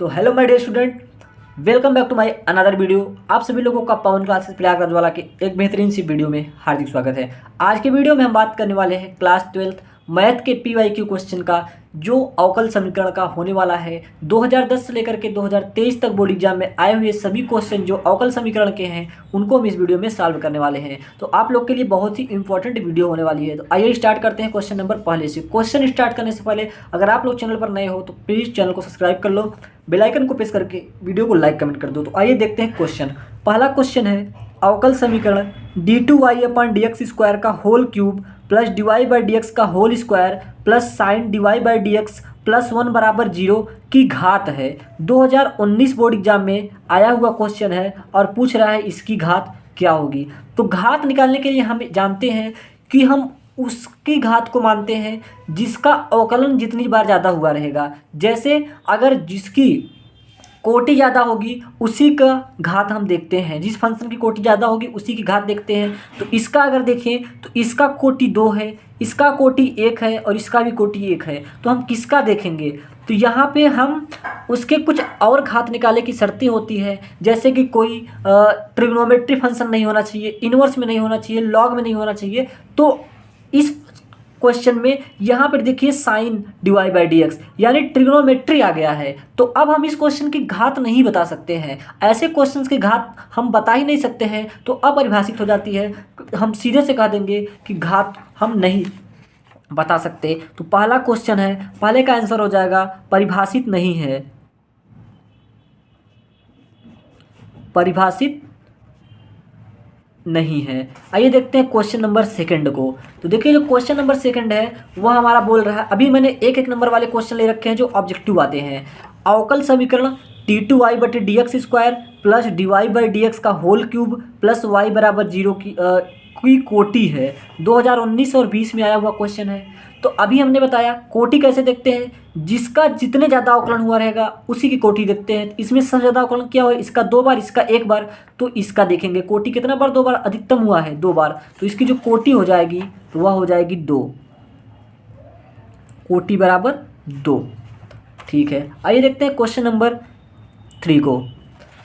तो hello my dear student, welcome back to my another video. आप सभी लोगों का पवन क्लासेस प्रयागराज वाला के एक बेहतरीन सी वीडियो में हार्दिक स्वागत है। आज के वीडियो में हम बात करने वाले हैं क्लास 12th मैथ के PYQ क्वेश्चन का, जो अवकल समीकरण का होने वाला है। 2010 से लेकर के 2023 तक बोर्ड एग्जाम में आए हुए सभी क्वेश्चन जो अवकल समीकरण के हैं उनको हम इस वीडियो में सॉल्व करने वाले हैं। तो आप लोग के लिए बहुत ही इंपॉर्टेंट वीडियो होने वाली है। तो आइए स्टार्ट करते हैं क्वेश्चन नंबर पहले से। क्वेश्चन स्टार्ट करने से पहले अगर आप लोग चैनल पर नए हो तो प्लीज़ चैनल को सब्सक्राइब कर लो, बेल आइकन को प्रेस करके वीडियो को लाइक कमेंट कर दो। तो आइए देखते हैं क्वेश्चन। पहला क्वेश्चन है अवकल समीकरण d2y/dx² का होल क्यूब प्लस dy/dx का whole square plus sine dy/dx plus 1 बराबर 0 की घात है। 2019 बोर्ड एग्जाम में आया हुआ क्वेश्चन है और पूछ रहा है इसकी घात क्या होगी। तो घात निकालने के लिए हम जानते हैं कि हम उसकी घात को मानते हैं जिसका अवकलन जितनी बार ज़्यादा हुआ रहेगा। जैसे अगर जिसकी कोटि ज़्यादा होगी उसी का घात हम देखते हैं, जिस फंक्शन की कोटि ज़्यादा होगी उसी की घात देखते हैं। तो इसका अगर देखें तो इसका कोटि 2 है, इसका कोटि 1 है और इसका भी कोटि 1 है। तो हम किसका देखेंगे? तो यहाँ पे हम उसके कुछ और घात निकाले की शर्तें होती है, जैसे कि कोई ट्रिग्नोमेट्री फंक्शन नहीं होना चाहिए, इनवर्स में नहीं होना चाहिए, लॉग में नहीं होना चाहिए। तो इस क्वेश्चन में यहाँ पर देखिए साइन dy/dx यानी ट्रिग्नोमेट्री आ गया है। तो अब हम इस क्वेश्चन की घात नहीं बता सकते हैं, ऐसे क्वेश्चंस की घात हम बता ही नहीं सकते हैं तो अपरिभाषित हो जाती है। हम सीधे से कह देंगे कि घात हम नहीं बता सकते। तो पहला क्वेश्चन है, पहले का आंसर हो जाएगा परिभाषित नहीं है, परिभाषित नहीं है। आइए देखते हैं क्वेश्चन नंबर सेकंड को। तो देखिए जो क्वेश्चन नंबर सेकंड है वह हमारा बोल रहा है, अभी मैंने एक एक नंबर वाले क्वेश्चन ले रखे हैं जो ऑब्जेक्टिव आते हैं। अवकल समीकरण d2y/dx² प्लस dy/dx का होल क्यूब प्लस y बराबर 0 की कोटि है। 2019 और 20 में आया हुआ क्वेश्चन है। तो अभी हमने बताया कोटि कैसे देखते हैं, जिसका जितने ज़्यादा अवकलन हुआ रहेगा उसी की कोटि देखते हैं। इसमें सबसे ज़्यादा अवकलन क्या हो, इसका 2 बार, इसका 1 बार। तो इसका देखेंगे कोटि कितना बार, 2 बार, अधिकतम हुआ है 2 बार। तो इसकी जो कोटि हो जाएगी तो वह हो जाएगी 2, कोटि बराबर 2। ठीक है, आइए देखते हैं क्वेश्चन नंबर 3 को।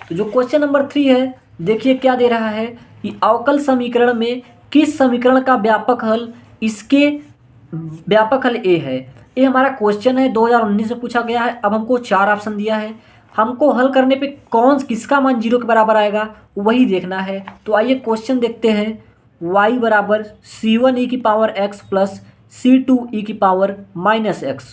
तो जो क्वेश्चन नंबर 3 है, देखिए क्या दे रहा है कि अवकल समीकरण में किस समीकरण का व्यापक हल, इसके व्यापक हल ए है। ये हमारा क्वेश्चन है, 2019 में पूछा गया है। अब हमको 4 ऑप्शन दिया है, हमको हल करने पे किसका मान 0 के बराबर आएगा वही देखना है। तो आइए क्वेश्चन देखते हैं। y बराबर c1e⁻x प्लस c2e⁻−x।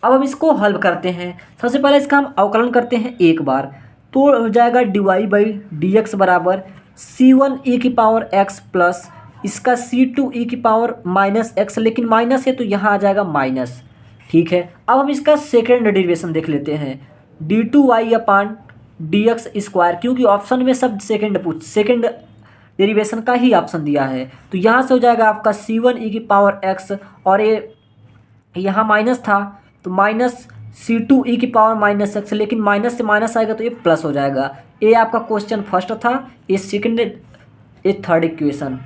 अब हम इसको हल करते हैं। सबसे पहले इसका हम अवकलन करते हैं एक बार, तो हो जाएगा dy/dx बराबर c1e⁻x प्लस इसका c2e⁻−x, लेकिन माइनस है तो यहाँ आ जाएगा माइनस। ठीक है, अब हम इसका सेकेंड डेरिवेशन देख लेते हैं, d2y/dx², क्योंकि ऑप्शन में सब सेकेंड डेरिवेशन का ही ऑप्शन दिया है। तो यहाँ से हो जाएगा आपका c1e⁻x और ये यहाँ माइनस था तो माइनस c2e⁻−x, लेकिन माइनस से माइनस आएगा तो ये प्लस हो जाएगा। ये आपका क्वेश्चन फर्स्ट था, ये सेकेंड, ये थर्ड इक्वेशन।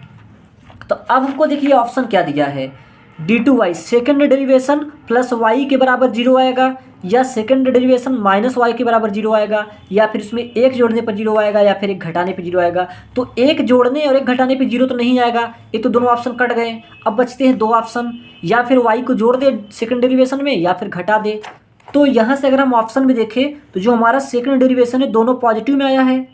तो अब हमको देखिए ऑप्शन क्या दिया है, d2y second derivation plus y के बराबर 0 आएगा, या सेकेंड डेरिवेशन माइनस y के बराबर 0 आएगा, या फिर इसमें एक जोड़ने पर 0 आएगा, या फिर एक घटाने पर 0 आएगा। तो एक जोड़ने और एक घटाने पर 0 तो नहीं आएगा, ये तो दोनों ऑप्शन कट गए। अब बचते हैं 2 ऑप्शन, या फिर y को जोड़ दे सेकेंड डेरिवेशन में या फिर घटा दे। तो यहाँ से अगर हम ऑप्शन में देखें तो जो हमारा सेकेंड डेरिवेशन है दोनों पॉजिटिव में आया है।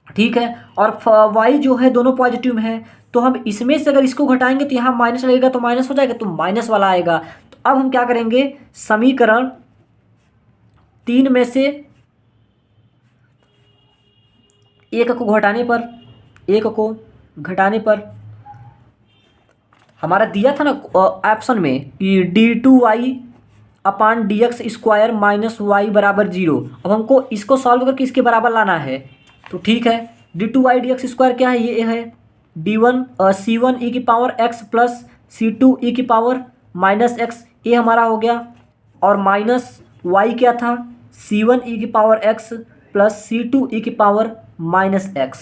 ठीक है, और y जो है दोनों पॉजिटिव में है। तो हम इसमें से अगर इसको घटाएंगे तो यहाँ माइनस लगेगा तो माइनस हो जाएगा, तो माइनस वाला आएगा। तो अब हम क्या करेंगे, समीकरण 3 में से एक को घटाने पर हमारा दिया था ना ऑप्शन में कि d2y/dx² माइनस y बराबर 0। अब हमको इसको सॉल्व करके इसके बराबर लाना है। तो ठीक है, d2y/dx² क्या है, ये है c1e⁻x प्लस c2e⁻−x, ये हमारा हो गया। और माइनस y क्या था, c1e⁻x प्लस c2e⁻−x।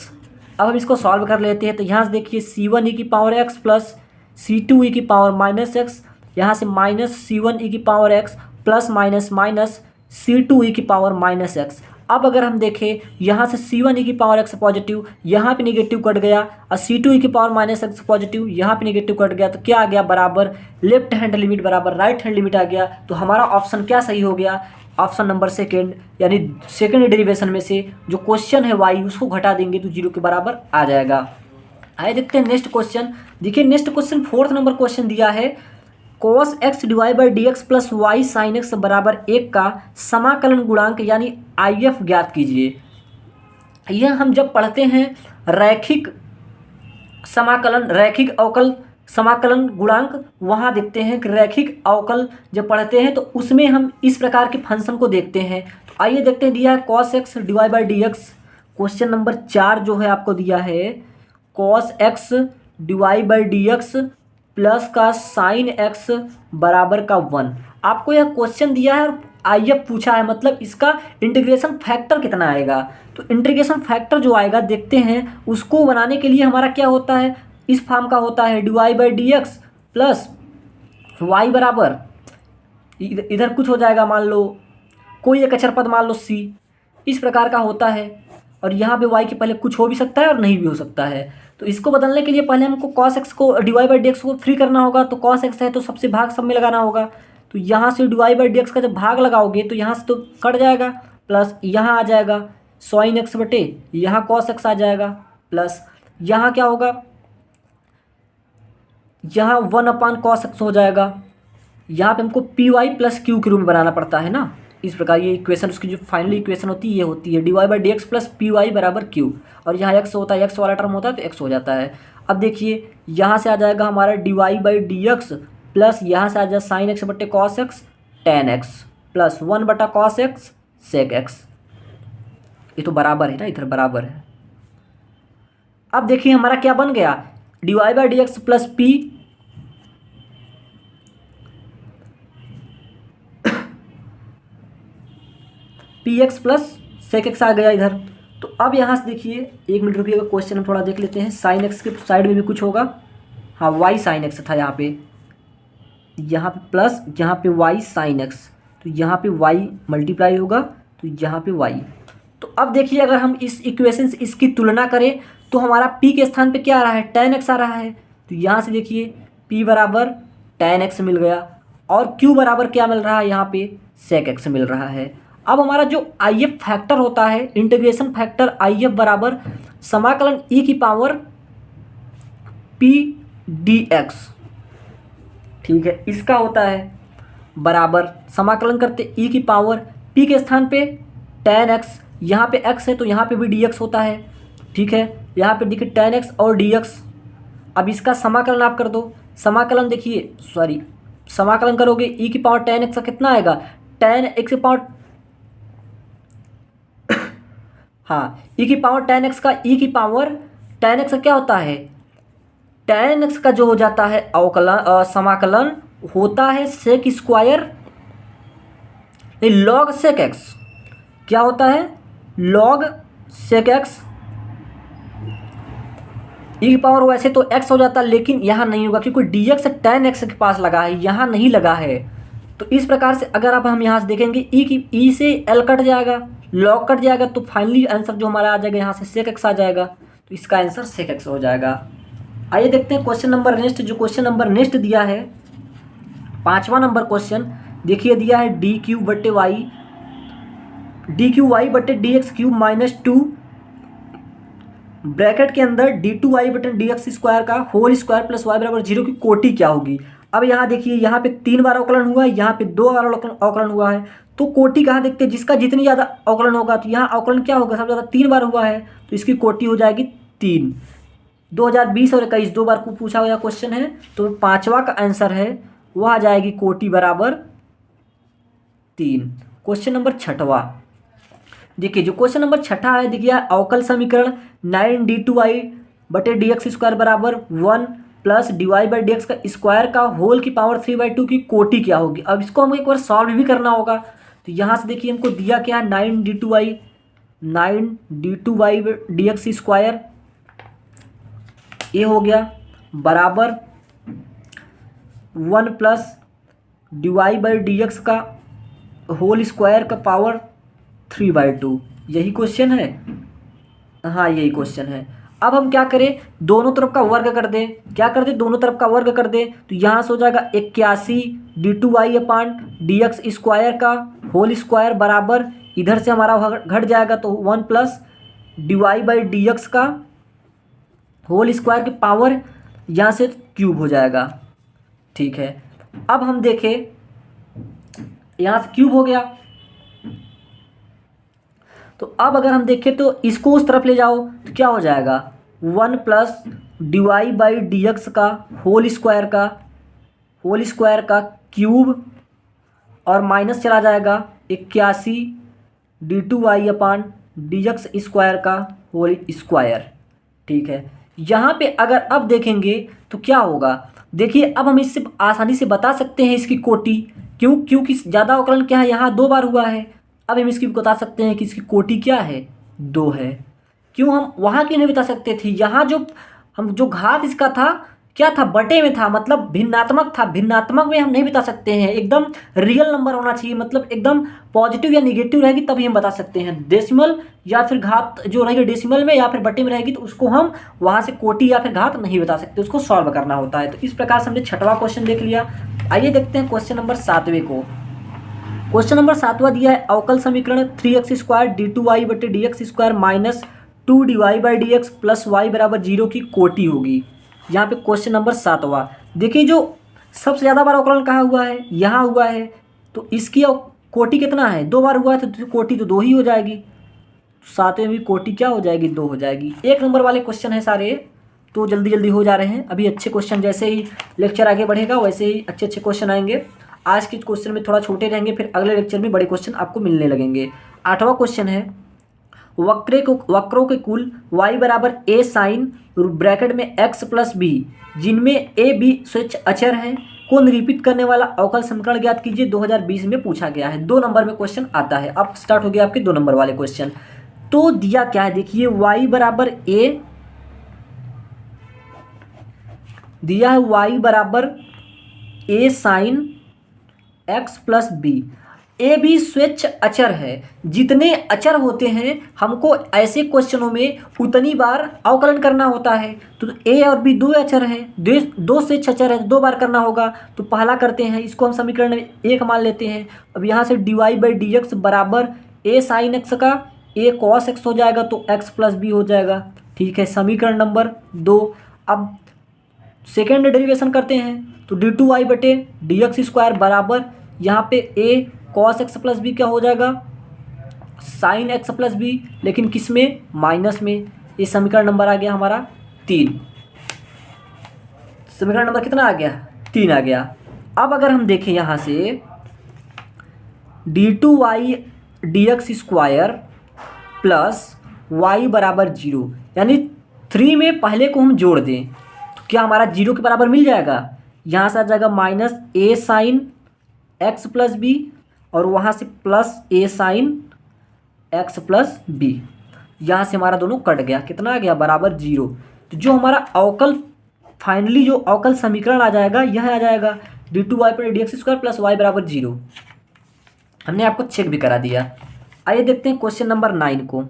अब हम इसको सॉल्व कर लेते हैं। तो यहाँ से देखिए c1e⁻x प्लस c2e⁻−x, यहाँ से minus c1e⁻x plus minus minus C2e⁻x। अब अगर हम देखें यहाँ से C1e⁻x पॉजिटिव, यहाँ पे नेगेटिव कट गया, और C2e⁻x पॉजिटिव, यहाँ पे नेगेटिव कट गया, तो क्या आ गया बराबर लेफ्ट हैंड लिमिट बराबर राइट हैंड लिमिट आ गया। तो हमारा ऑप्शन क्या सही हो गया, ऑप्शन नंबर सेकेंड, यानी सेकेंड डेरिवेशन में से जो क्वेश्चन है y उसको घटा देंगे तो 0 के बराबर आ जाएगा। आइए देखते हैं नेक्स्ट क्वेश्चन। देखिए next question 4th number question दिया है cos x divide by d x plus y sine x बराबर 1 का समाकलन गुणांक यानी IF ज्ञात कीजिए। यह हम जब पढ़ते हैं रैखिक समाकलन, रैखिक अवकल समाकलन गुणांक, वहाँ देखते हैं कि रैखिक अवकल जब पढ़ते हैं तो उसमें हम इस प्रकार के फंक्शन को देखते हैं। तो आइए देखते हैं, दिया है cos x divide by d x, question number 4 जो है आपको दिया है cos x divide by d x plus का साइन एक्स बराबर का 1। आपको यह क्वेश्चन दिया है और IF पूछा है, मतलब इसका इंटीग्रेशन फैक्टर कितना आएगा। तो इंटीग्रेशन फैक्टर जो आएगा देखते हैं, उसको बनाने के लिए हमारा क्या होता है, इस फॉर्म का होता है divide by d x plus y बराबर इधर कुछ हो जाएगा, मान लो कोई एक अचर पद मान लो C, इस प्रकार का होता है। और यहाँ पे y के पहले कुछ हो भी सकता है और नहीं भी हो सकता है। तो इसको बदलने के लिए पहले हमको cos x को डिवाइड बाई डी एक्स को फ्री करना होगा। तो cos x है तो सबसे भाग सब में लगाना होगा। तो यहाँ से डिवाइड बाई डी एक्स का जब भाग लगाओगे तो यहाँ से तो कट जाएगा, प्लस यहाँ आ जाएगा साइन एक्स बटे यहाँ cos x आ जाएगा, प्लस यहाँ क्या होगा, यहाँ 1/cos x हो जाएगा। यहाँ पे हमको py प्लस q के रूप में बनाना पड़ता है ना, इस प्रकार ये इक्वेशन, उसकी जो फाइनली इक्वेशन होती है ये होती है divide by d x plus py बराबर q। और यहाँ x होता है, x वाला टर्म होता है तो x हो जाता है। अब देखिए यहाँ से आ जाएगा हमारा divide by d x plus यहाँ से आ जाएगा साइन एक्स बटे cos x tan x plus 1/cos x sec x. ये तो बराबर है ना, इधर बराबर है। अब देखिए हमारा क्या बन गया, divide by d x plus p x plus sec x आ गया इधर। तो अब यहाँ से देखिए, एक मिनट रुकिएगा, क्वेश्चन हम थोड़ा देख लेते हैं। साइन एक्स के साइड में भी कुछ होगा, हाँ वाई साइन एक्स था यहाँ पे प्लस, यहाँ पे वाई साइन एक्स, तो यहाँ पे वाई मल्टीप्लाई होगा तो यहाँ पे वाई। तो अब देखिए अगर हम इस इक्वेशन से इसकी तुलना करें तो हमारा पी के स्थान पे क्या आ रहा है, टेन एक्स आ रहा है। तो यहाँ से देखिए पी बराबर टेन एक्स मिल गया और क्यू बराबर क्या मिल रहा है, यहाँ पे सेक एक्स मिल रहा है। अब हमारा जो IF फैक्टर होता है, इंटीग्रेशन फैक्टर IF बराबर समाकलन e⁻p dx, ठीक है, इसका होता है बराबर समाकलन करते e⁻p के स्थान पे tan x, यहाँ पे x है तो यहाँ पे भी dx होता है, ठीक है। यहाँ पे देखिए tan x और dx। अब इसका समाकलन आप कर दो, समाकलन देखिए समाकलन करोगे e⁻tan x का कितना आएगा, tan x हाँ e⁻tan x का tan x का क्या होता है, tan x का जो हो जाता है अवकलन समाकलन होता है sec square log sec x, क्या होता है लॉग सेक एक्स e⁻, वैसे तो x हो जाता है लेकिन यहाँ नहीं होगा क्योंकि dx tan x के पास लगा है, यहाँ नहीं लगा है। तो इस प्रकार से अगर अब हम यहाँ से देखेंगे ई से एल कट जाएगा, लॉग कट जाएगा, तो फाइनली आंसर जो हमारा आ जाएगा यहाँ से सेक एक्स आ जाएगा। तो इसका आंसर सेक एक्स हो जाएगा। आइए देखते हैं क्वेश्चन नंबर नेक्स्ट, जो क्वेश्चन नंबर नेक्स्ट दिया है 5वां नंबर क्वेश्चन। देखिए दिया है डी क्यू वाई बटे d x cube minus 2 bracket के अंदर d2y बटे डी एक्स स्क्वायर का होल स्क्वायर प्लस y बराबर 0 की कोटि क्या होगी। अब यहाँ देखिए यहाँ पे 3 बार अवकलन हुआ है, यहाँ पे 2 बार अवकलन हुआ है, तो कोटि कहाँ देखते हैं, जिसका जितनी ज़्यादा अवकलन होगा तो यहाँ अवकलन क्या होगा, सबसे ज़्यादा 3 बार हुआ है तो इसकी कोटि हो जाएगी 3। 2020 और 21 2 बार को पूछा हुआ क्वेश्चन है, तो 5वां का आंसर है वह आ जाएगी कोटि बराबर 3। क्वेश्चन नंबर 6वां देखिए, जो क्वेश्चन नंबर 6 है, देखिए अवकल समीकरण 9d2y बटे डी एक्स स्क्वायर बराबर 1 plus dy by d x का स्क्वायर का होल की पावर 3/2 की कोटि क्या होगी। अब इसको हमको एक बार सॉल्व भी करना होगा। तो यहाँ से देखिए हमको दिया क्या है 9d2y डी एक्स स्क्वायर, ये हो गया बराबर 1 plus dy by d x का होल स्क्वायर का पावर 3/2, यही क्वेश्चन है। हाँ यही क्वेश्चन है। अब हम क्या करें, दोनों तरफ का वर्ग कर दें। क्या कर दें, दोनों तरफ का वर्ग कर दें, तो यहाँ से हो जाएगा 81 d2y/dx का होल स्क्वायर बराबर, इधर से हमारा घट जाएगा तो 1 प्लस dy/dx का होल स्क्वायर की पावर यहाँ से क्यूब हो जाएगा। ठीक है, अब हम देखें, यहाँ से क्यूब हो गया, तो अब अगर हम देखें तो इसको उस तरफ ले जाओ तो क्या हो जाएगा, 1 प्लस dy/dx का होल स्क्वायर का क्यूब, और माइनस चला जाएगा 81 d2y/dx स्क्वायर का होल स्क्वायर। ठीक है, यहाँ पे अगर अब देखेंगे तो क्या होगा, देखिए अब हम इससे आसानी से बता सकते हैं इसकी कोटि, क्योंकि ज़्यादा अवकलन क्या है, यहाँ 2 बार हुआ है। अब हम इसकी बता सकते हैं कि इसकी कोटि क्या है, 2 है। क्यों हम वहाँ क्यों नहीं बता सकते थे, यहाँ जो घात इसका था क्या था, बटे में था, मतलब भिन्नात्मक था। भिन्नात्मक में हम नहीं बता सकते हैं, एकदम रियल नंबर होना चाहिए, मतलब एकदम पॉजिटिव या निगेटिव रहेगी तभी हम बता सकते हैं। डेसिमल या फिर घात जो रहेगी डेसिमल में या फिर बटे में रहेगी तो उसको हम वहाँ से कोटि या फिर घात नहीं बता सकते, उसको सॉल्व करना होता है। तो इस प्रकार से हमने 6वां क्वेश्चन देख लिया। आइए देखते हैं क्वेश्चन नंबर 7वें को। क्वेश्चन नंबर 7वां दिया है, अवकल समीकरण 3x² d2y/dx² minus 2dy/dx plus y बराबर 0 की कोटि होगी। यहाँ पे क्वेश्चन नंबर 7वां, देखिए जो सबसे ज़्यादा बार अवकलन कहाँ हुआ है, यहाँ हुआ है, तो इसकी कोटि कितना है, 2 बार हुआ है, तो कोटि तो 2 ही हो जाएगी। 7वें भी कोटि क्या हो जाएगी, 2 हो जाएगी। 1 नंबर वाले क्वेश्चन है सारे, तो जल्दी जल्दी हो जा रहे हैं। अभी अच्छे क्वेश्चन, जैसे ही लेक्चर आगे बढ़ेगा वैसे ही अच्छे अच्छे क्वेश्चन आएंगे। आज के क्वेश्चन में थोड़ा छोटे रहेंगे, फिर अगले लेक्चर में बड़े क्वेश्चन आपको मिलने लगेंगे। 8वां क्वेश्चन है, वक्रों के कुल y बराबर a साइन ब्रैकेट में x प्लस b, जिनमें a b स्वेच्छ अचर हैं, को निरूपित करने वाला अवकल समीकरण ज्ञात कीजिए। 2020 में पूछा गया है। 2 नंबर में क्वेश्चन आता है। अब स्टार्ट हो गया आपके 2 नंबर वाले क्वेश्चन। तो दिया क्या है, देखिए y बराबर a दिया है, y बराबर a sine x plus b. A b स्वेच्छ अचर है, जितने अचर होते हैं हमको ऐसे क्वेश्चनों में उतनी बार अवकलन करना होता है। तो ए और बी 2 अचर हैं, 2 स्वेच्छ अचर है, 2 बार करना होगा। तो पहला करते हैं, इसको हम समीकरण में 1 मान लेते हैं। अब यहाँ से dy/dx बराबर a साइन x का a cos x हो जाएगा, तो x प्लस बी हो जाएगा। ठीक है, समीकरण नंबर 2। अब सेकेंड डेरिवेशन करते हैं, तो d2y/dx² बराबर यहाँ पे a cos x plus b क्या हो जाएगा, साइन x प्लस बी, लेकिन किस में, माइनस में। ये समीकरण नंबर आ गया हमारा 3। समीकरण नंबर कितना आ गया, 3 आ गया। अब अगर हम देखें यहाँ से d2y/dx² प्लस y बराबर 0, यानी 3 में पहले को हम जोड़ दें तो क्या हमारा 0 के बराबर मिल जाएगा। यहाँ से आ जाएगा minus a sine x plus b, और वहाँ से plus a sine x plus b. यहाँ से हमारा दोनों कट गया, कितना आ गया, बराबर 0। तो जो हमारा अवकल फाइनली जो अवकल समीकरण आ जाएगा, यह आ जाएगा d2y/dx² प्लस y बराबर 0। हमने आपको चेक भी करा दिया। आइए देखते हैं क्वेश्चन नंबर 9 को। तो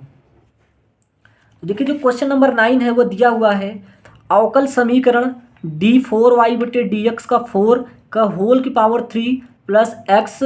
देखिए जो क्वेश्चन नंबर 9 है वो दिया हुआ है, अवकल समीकरण d4y/dx का 4 का होल की पावर 3 प्लस x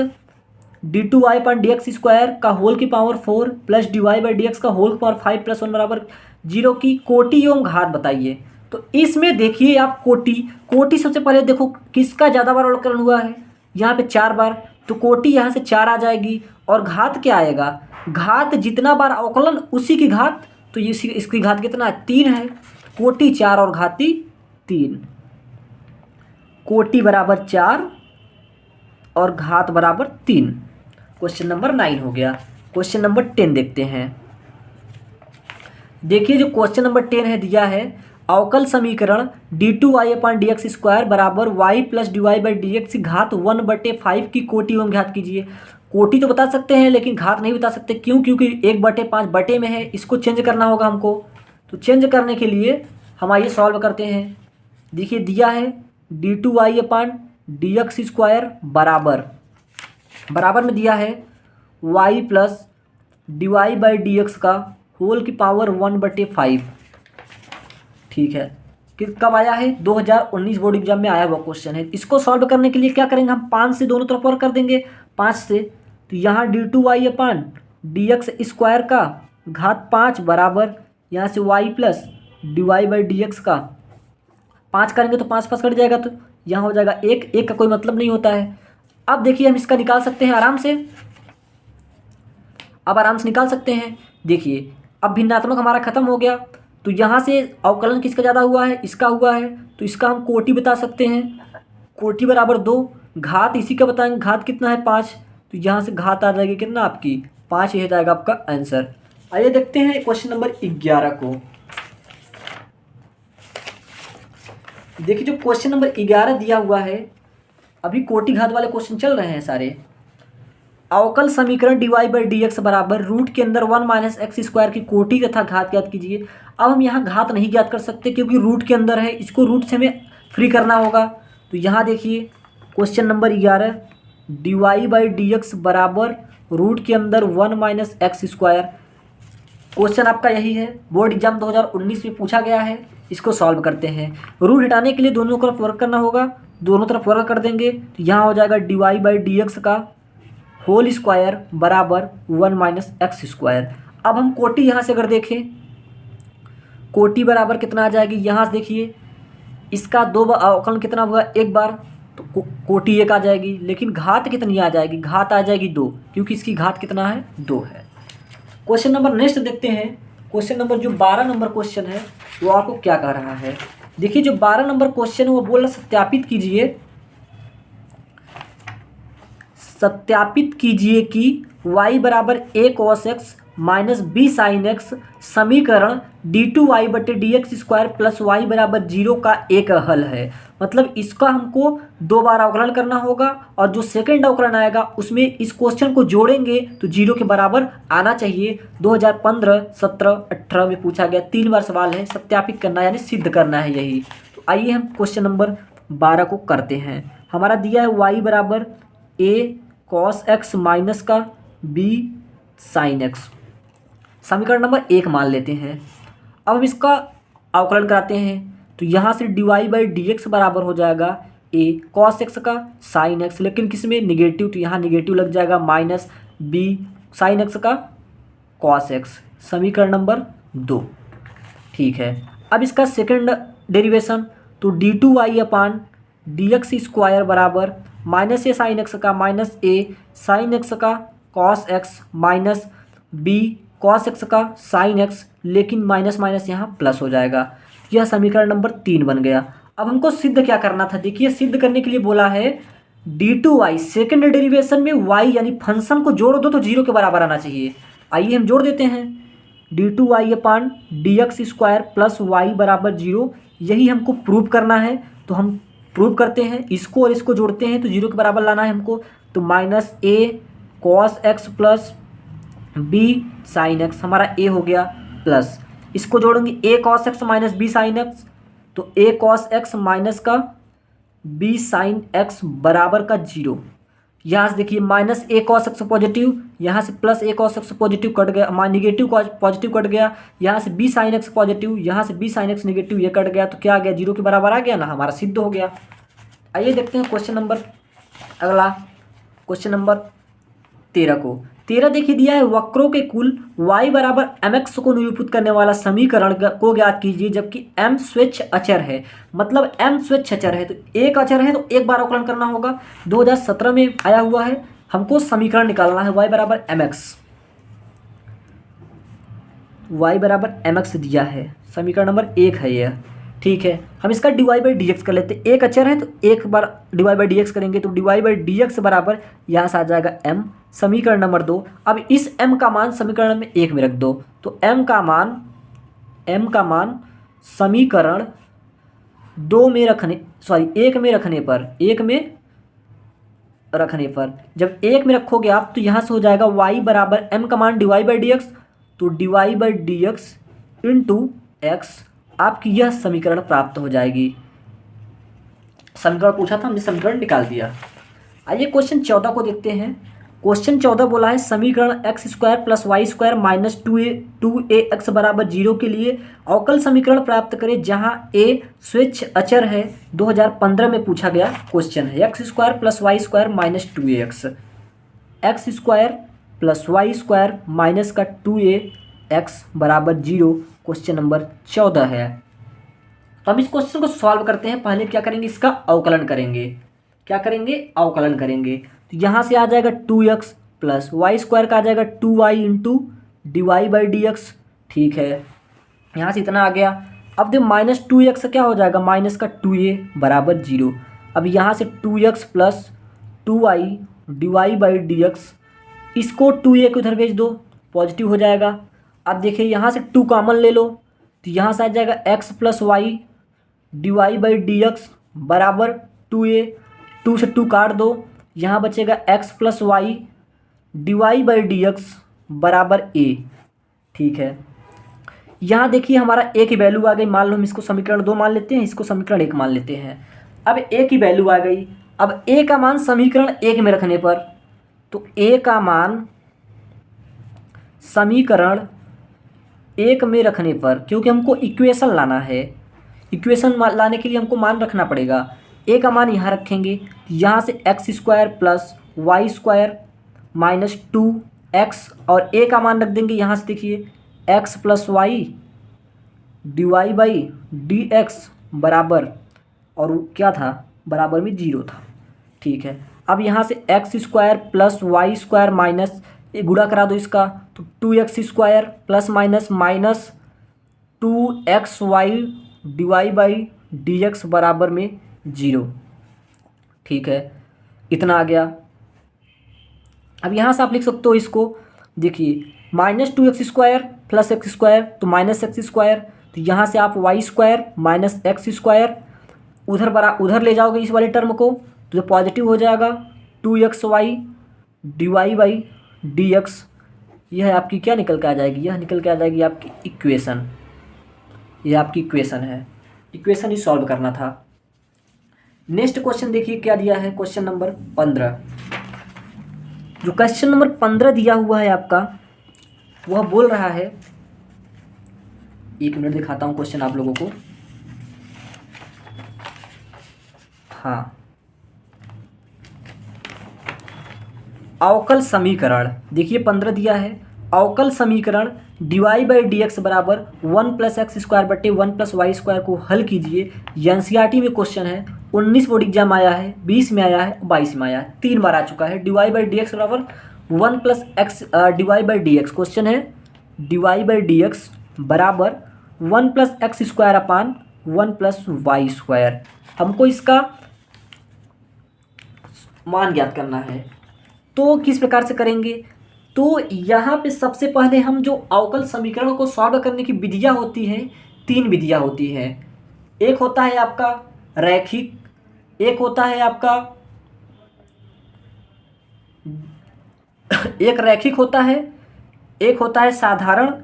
d2y/dx² का होल की पावर 4 प्लस dy/dx का होल की पावर 5 प्लस 1 बराबर 0 की कोटि एवं घात बताइए। तो इसमें देखिए आप कोटि सबसे पहले देखो किसका ज़्यादा बार अवकलन हुआ है, यहाँ पे 4 बार, तो कोटि यहाँ से 4 आ जाएगी। और घात क्या आएगा, घात जितना बार अवकलन उसी की घात, तो इसकी घात कितना है, 3 है। कोटि 4 और घाती 3, कोटि बराबर 4 और घात बराबर 3। क्वेश्चन नंबर 9 हो गया। क्वेश्चन नंबर 10 देखते हैं। देखिए जो क्वेश्चन नंबर 10 है दिया है, अवकल समीकरण d2y/dx² बराबर y प्लस dy/dx घात 1/5 की कोटि एवं घात कीजिए। कोटि तो बता सकते हैं लेकिन घात नहीं बता सकते, क्यों, क्योंकि 1/5 बटे में है, इसको चेंज करना होगा हमको। तो चेंज करने के लिए हम आइए सॉल्व करते हैं। देखिए दिया है d2y/dx² बराबर बराबर में दिया है y plus dy by d x का होल की पावर 1/5। ठीक है, कि कब आया है 2019 बोर्ड एग्जाम में आया हुआ क्वेश्चन है। इसको सॉल्व करने के लिए क्या करेंगे हम, 5 से दोनों तरफ वर्क कर देंगे 5 से। तो यहाँ d2y upon d x square का घात 5 बराबर यहाँ से y plus dy by d x का 5 करेंगे तो 5 5 कट जाएगा, तो यहाँ हो जाएगा 1, 1 का कोई मतलब नहीं होता है। अब देखिए हम इसका निकाल सकते हैं आराम से, अब आराम से निकाल सकते हैं। देखिए अब भिन्नात्मक हमारा खत्म हो गया, तो यहाँ से अवकलन किसका ज़्यादा हुआ है, इसका हुआ है, तो इसका हम कोटि बता सकते हैं। कोटि बराबर 2, घात इसी का बताएंगे, घात कितना है 5, तो यहाँ से घात आ जाएगी कितना आपकी 5, यह जाएगा आपका आंसर। आइए देखते हैं क्वेश्चन नंबर 11 को। देखिए जो क्वेश्चन नंबर 11 दिया हुआ है, अभी कोटि घात वाले क्वेश्चन चल रहे हैं सारे। अवकल समीकरण dy बाई डी एक्स बराबर रूट के अंदर 1 माइनस एक्स स्क्वायर की कोटि तथा घात ज्ञात कीजिए। अब हम यहाँ घात नहीं ज्ञात कर सकते क्योंकि रूट के अंदर है, इसको रूट से हमें फ्री करना होगा। तो यहाँ देखिए question number 11 dy by d x बराबर रूट के अंदर 1 माइनस एक्स स्क्वायर। क्वेश्चन आपका यही है, बोर्ड एग्जाम 2019 में पूछा गया है। इसको सॉल्व करते हैं। रूट हटाने के लिए दोनों तरफ वर्क करना होगा, दोनों तरफ वर्क कर देंगे तो यहाँ हो जाएगा dy बाई डी एक्स का होल स्क्वायर बराबर 1 माइनस एक्स स्क्वायर। अब हम कोटि यहाँ से अगर देखें, कोटि बराबर कितना आ जाएगी, यहाँ से देखिए इसका 2 बार अवकलन कितना हुआ, एक बार, तो कोटि 1 आ जाएगी। लेकिन घात कितनी आ जाएगी, घात आ जाएगी 2, क्योंकि इसकी घात कितना है 2 है। क्वेश्चन नंबर नेक्स्ट देखते हैं। क्वेश्चन नंबर जो 12 नंबर क्वेश्चन है वो आपको क्या कह रहा है। देखिए जो 12 नंबर क्वेश्चन है वो बोल रहा सत्यापित कीजिए, सत्यापित कीजिए कि y बराबर a cos x minus b sine x समीकरण d2y बटे d x square plus y बराबर 0 का एक हल है। मतलब इसका हमको 2 बार अवकलन करना होगा और जो सेकंड अवकलन आएगा उसमें इस क्वेश्चन को जोड़ेंगे तो 0 के बराबर आना चाहिए। 2015, 17, 18 में पूछा गया, 3 बार सवाल है, सत्यापित करना यानी सिद्ध करना है यही। तो आइए हम क्वेश्चन नंबर 12 को करते हैं। हमारा दिया है y बराबर a cos x माइनस का b sin x, समीकरण नंबर 1 मान लेते हैं। अब हम इसका अवकलन कराते हैं तो यहाँ से dy बाई डी एक्स बराबर हो जाएगा a cos x का sin x, लेकिन किस में निगेटिव, तो यहाँ निगेटिव लग जाएगा, माइनस b sin x का cos x, समीकरण नंबर 2। ठीक है, अब इसका सेकंड डेरिवेशन तो d2y upon d x square बराबर माइनस ए साइन एक्स का माइनस ए साइन एक्स का cos x minus b cos x का साइन एक्स, लेकिन माइनस माइनस यहाँ प्लस हो जाएगा। यह समीकरण नंबर 3 बन गया। अब हमको सिद्ध क्या करना था, देखिए सिद्ध करने के लिए बोला है d2y सेकेंड डेरिवेशन में y यानी फंक्शन को जोड़ दो तो 0 के बराबर आना चाहिए। आइए हम जोड़ देते हैं, d2y upon d x square plus y बराबर 0, यही हमको प्रूव करना है। तो हम प्रूव करते हैं, इसको और इसको जोड़ते हैं तो 0 के बराबर लाना है हमको। तो minus a cos x plus b sine x, हमारा ए हो गया, प्लस इसको जोड़ेंगे a cos x minus b sine x, तो ए कॉस एक्स माइनस का बी साइन एक्स बराबर का 0। यहाँ से देखिए minus a cos x positive, यहाँ से plus a cos x positive कट गया, निगेटिव पॉजिटिव कट गया, यहाँ से बी साइन एक्स पॉजिटिव, यहाँ से बी साइन एक्स निगेटिव, ये कट गया, तो क्या आ गया 0 के बराबर आ गया ना, हमारा सिद्ध हो गया। आइए देखते हैं क्वेश्चन नंबर अगला, क्वेश्चन नंबर 13 को। 13 देखिए दिया है वक्रों के कुल y बराबर mx को निरूपित करने वाला समीकरण को ज्ञात कीजिए जबकि m स्वेच्छ अचर है। मतलब m स्वेच्छ अचर है तो एक अचर है तो एक बार अवकलन करना होगा। 2017 में आया हुआ है, हमको समीकरण निकालना है y बराबर mx दिया है, समीकरण नंबर 1 है यह। ठीक है, हम इसका dy बाई डी एक्स कर लेते हैं, एक अचर है तो एक बार dy बाई डी एक्स करेंगे तो dy बाई डी एक्स बराबर यहाँ से आ जाएगा m, समीकरण नंबर 2। अब इस m का मान समीकरण में 1 में रख दो तो m का मान समीकरण 2 में रखने, सॉरी 1 में रखने पर जब 1 में रखोगे आप तो यहाँ से हो जाएगा y बराबर m का मान dy बाई डी एक्स, तो dy by d x into x, आपकी यह समीकरण प्राप्त हो जाएगी। समीकरण पूछा था, हमने समीकरण निकाल दिया। आइए क्वेश्चन 14 को देखते हैं। क्वेश्चन 14 बोला है समीकरण x square plus y square minus two a x बराबर 0 के लिए अवकल समीकरण प्राप्त करें जहां ए स्वेच्छ अचर है। 2015 में पूछा गया क्वेश्चन है। X square plus y square minus two a x square plus y square minus का 2ax बराबर 0 क्वेश्चन नंबर 14 है। तो हम इस क्वेश्चन को सॉल्व करते हैं। पहले क्या करेंगे, इसका अवकलन करेंगे। क्या करेंगे, अवकलन करेंगे। तो यहाँ से आ जाएगा 2x प्लस वाई स्क्वायर का आ जाएगा 2y into d y by d x. ठीक है, यहाँ से इतना आ गया। अब देखो माइनस 2x क्या हो जाएगा, माइनस का 2a बराबर 0। अब यहाँ से 2x plus 2y d y by d x, इसको 2a को इधर भेज दो, पॉजिटिव हो जाएगा। अब देखिए यहाँ से 2 कॉमन ले लो, तो यहाँ से आ जाएगा x plus y d y by d x बराबर 2a। 2 से 2 काट दो, यहाँ बचेगा x plus y d y by d x बराबर a। ठीक है, यहाँ देखिए हमारा a की वैल्यू आ गई। मान लो हम इसको समीकरण 2 मान लेते हैं, इसको समीकरण 1 मान लेते हैं। अब a की वैल्यू आ गई। अब a का मान समीकरण 1 में रखने पर, तो a का मान समीकरण 1 में रखने पर, क्योंकि हमको इक्वेशन लाना है, इक्वेशन लाने के लिए हमको मान रखना पड़ेगा। a का मान यहाँ रखेंगे, यहाँ से x square plus y square minus 2x और a का मान रख देंगे यहाँ से, देखिए x plus y d y by d x बराबर, और क्या था, बराबर में 0 था। ठीक है, अब यहाँ से x square plus y square minus, गुणा करा दो इसका, तो 2x square plus minus 2xy d y by d x बराबर में 0। ठीक है, इतना आ गया। अब यहाँ से आप लिख सकते हो इसको, देखिए minus 2x square plus x square, तो माइनस एक्स स्क्वायर, तो यहाँ से आप y square minus x square उधर ले जाओगे इस वाले टर्म को, तो जो पॉजिटिव हो जाएगा 2xy d y by d x. यह आपकी क्या निकल के आ जाएगी, यह निकल के आ जाएगी आपकी इक्वेशन। यह आपकी इक्वेशन है, इक्वेशन ही सॉल्व करना था। नेक्स्ट क्वेश्चन देखिए क्या दिया है, क्वेश्चन नंबर 15। जो क्वेश्चन नंबर 15 दिया हुआ है आपका, वह बोल रहा है, 1 मिनट दिखाता हूँ क्वेश्चन आप लोगों को। हाँ, अवकल समीकरण देखिए 15 दिया है। अवकल समीकरण d y by d x बराबर 1 प्लस एक्स स्क्वायर बटे 1 प्लस वाई स्क्वायर को हल कीजिए। एनसीईआरटी में क्वेश्चन है, 19 बोर्ड एग्जाम आया है, 20 में आया है, 22 में आया है, 3 बार आ चुका है। D y by d x बराबर 1 plus x d y by d x, question है d y by d x बराबर 1 plus x square upon 1 plus y square. हमको इसका मान ज्ञात करना है, तो किस प्रकार से करेंगे। तो यहाँ पे सबसे पहले हम जो अवकल समीकरण को सॉल्व करने की विधियाँ होती हैं, 3 विधियाँ होती हैं। एक होता है आपका रैखिक, एक होता है आपका एक रैखिक होता है, एक होता है साधारण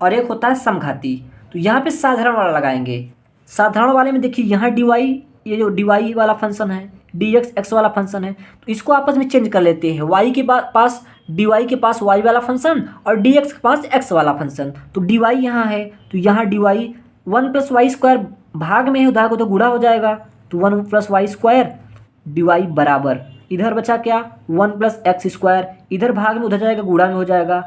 और एक होता है समघाती। तो यहाँ पे साधारण वाला लगाएंगे। साधारण वाले में देखिए यहाँ डी वाई, ये जो डी वाई वाला फंक्शन है, डी एक्स एक्स वाला फंक्शन है, तो इसको आपस में चेंज कर लेते हैं। वाई के पास डी वाई के पास वाई वाला फंक्शन और डी एक्स के पास एक्स वाला फंक्शन। तो डी वाई यहाँ है, तो यहाँ d y 1 plus y square भाग में है, उधर को तो गुणा हो जाएगा, तो 1 plus y square d y बराबर, इधर बचा क्या 1 प्लस एक्स स्क्वायर, इधर भाग में उधर जाएगा, गुणा में हो जाएगा,